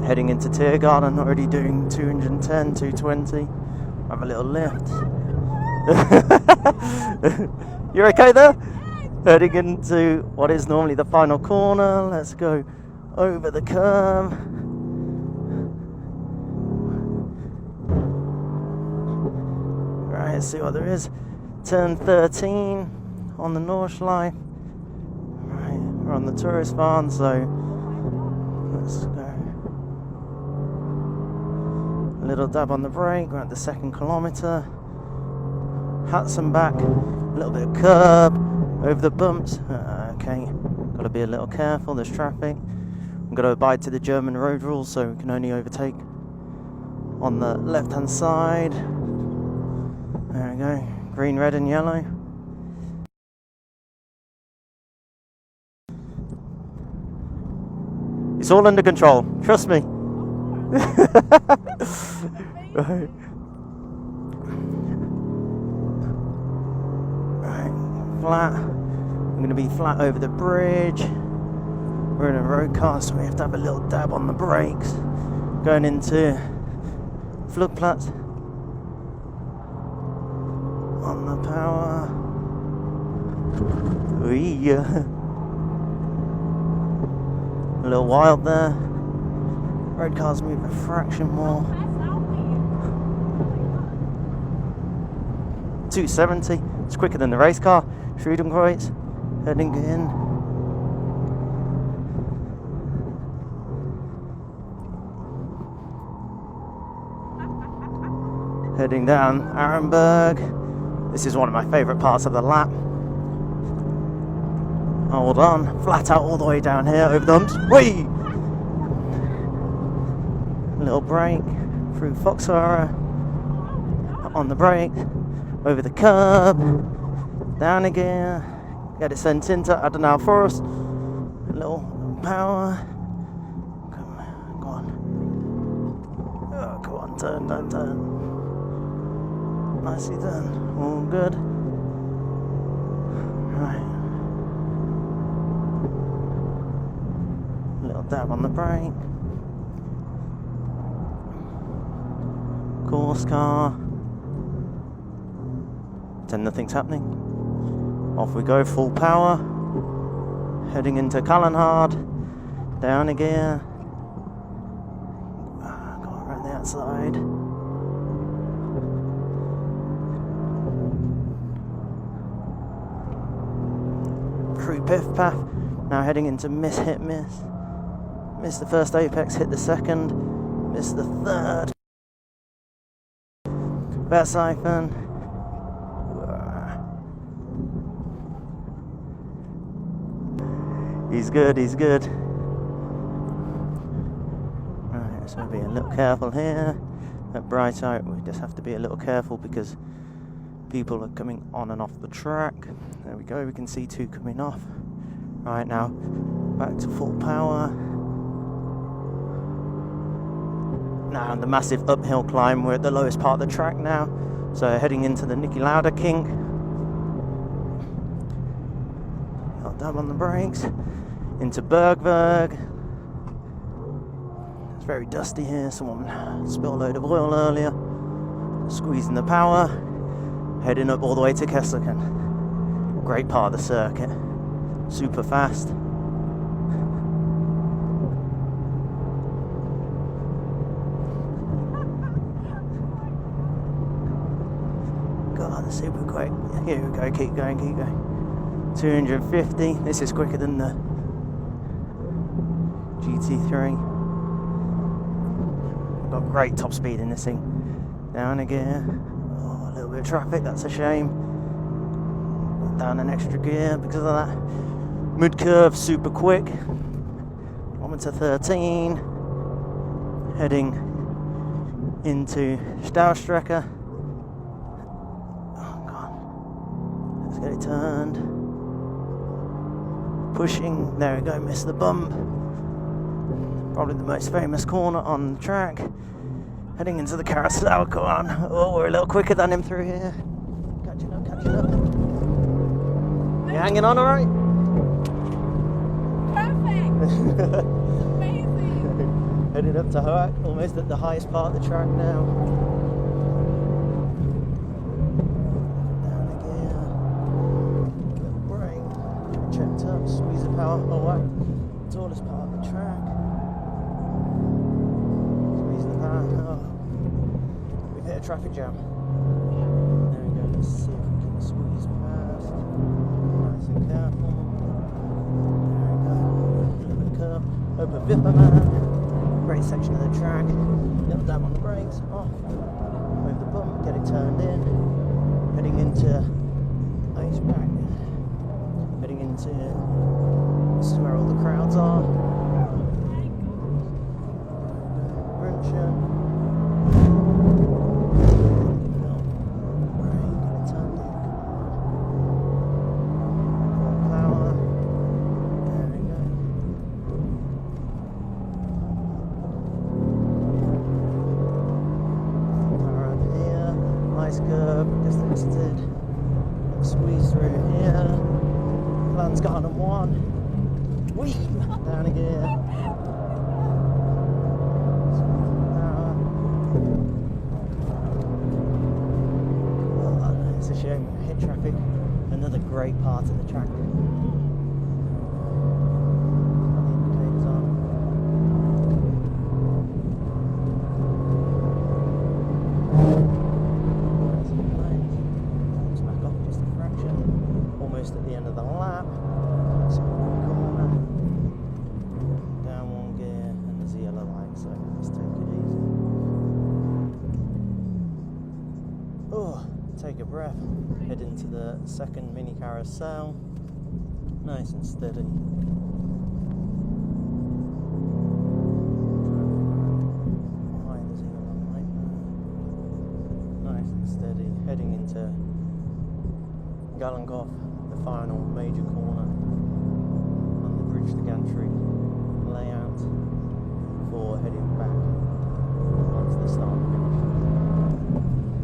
Heading into Tiergarten, already doing 210, 220. Have a little lift. You're okay there? Heading into what is normally the final corner. Let's go over the curve. Right, let's see what there is. Turn 13 on the Nordschleife. Right, we're on the tourist van, so let's go. A little dab on the brake. We're at the 2nd kilometre. Hudson back. A little bit of curb over the bumps. Okay, got to be a little careful. There's traffic. I'm going to abide to the German road rules, so we can only overtake on the left-hand side. There we go. Green, red, and yellow. It's all under control. Trust me. Right. Flat. I'm going to be flat over the bridge. We're in a road car, so we have to have a little dab on the brakes. Going into Flugplatz. On the power. Yeah. A little wild there. Road cars move a fraction more. 270. It's quicker than the race car. Schroedenkreuz. Heading in. Heading down Arenberg. This is one of my favourite parts of the lap. Hold on, flat out all the way down here over the humps. Whee! Little brake through Foxhora. On the brake, over the curb, down again. Get it sent into Adenauer Forest. A little power. Come on. Oh, go on, turn. Nicely done. All good. Right. Little dab on the brake. Course car. Pretend nothing's happening. Off we go, full power. Heading into Kallenhard. Down again. Go around the outside. Through Piff Path. Now heading into miss, hit, miss. Missed the first apex, hit the second. Missed the third. Versiphon. He's good. Right, so be a little careful here. At Brighthart, we just have to be a little careful because people are coming on and off the track. There we go, we can see 2 coming off. Right, now back to full power. Now the massive uphill climb, we're at the lowest part of the track now. So heading into the Niki Lauda kink. Got down on the brakes. Into Bergberg. It's very dusty here, someone spilled a load of oil earlier. Squeezing the power. Heading up all the way to Kesselken. Great part of the circuit. Super fast. God, super quick. Here we go, keep going. 250. This is quicker than the GT3. We've got great top speed in this thing. Down again. Oh, a little bit of traffic, that's a shame. Down an extra gear because of that. Mid curve, super quick. Kilometer 13. Heading into Staustrecke. Oh god. Let's get it turned. Pushing, there we go, missed the bump. Probably the most famous corner on the track. Heading into the carousel, come on. Oh, we're a little quicker than him through here. Catching up. You hanging on alright? Perfect! Amazing! Headed up to Hoak, almost at the highest part of the track now. Down again. Little brake. Checked up. Squeeze the power. Hoak. Tallest part of the track. Squeeze the power. Oh. We've hit a traffic jam. There we go. Let's see if we can squeeze past. Nice and careful. There we go. A little bit of curve. Open Vipper man. Great section of the track. Little dab on the brakes, off, over the bump, get it turned in, heading into ice back, heading into this is where all the crowds are. Wrencher. Brake, get it turned in. Full power. There we go. Nice curve, just exited. Squeeze through here. Plan's got on one. Whee! Down again. Oh, it's a shame we hit traffic. Another great part of the track. At the end of the lap, so corner, down one gear, and there's a yellow light, so let's take it easy. Oh, take a breath, head into the second mini carousel, nice and steady. Why there's a yellow light there. Nice and steady, heading into Gallengoff. Final major corner on the bridge to Gantry.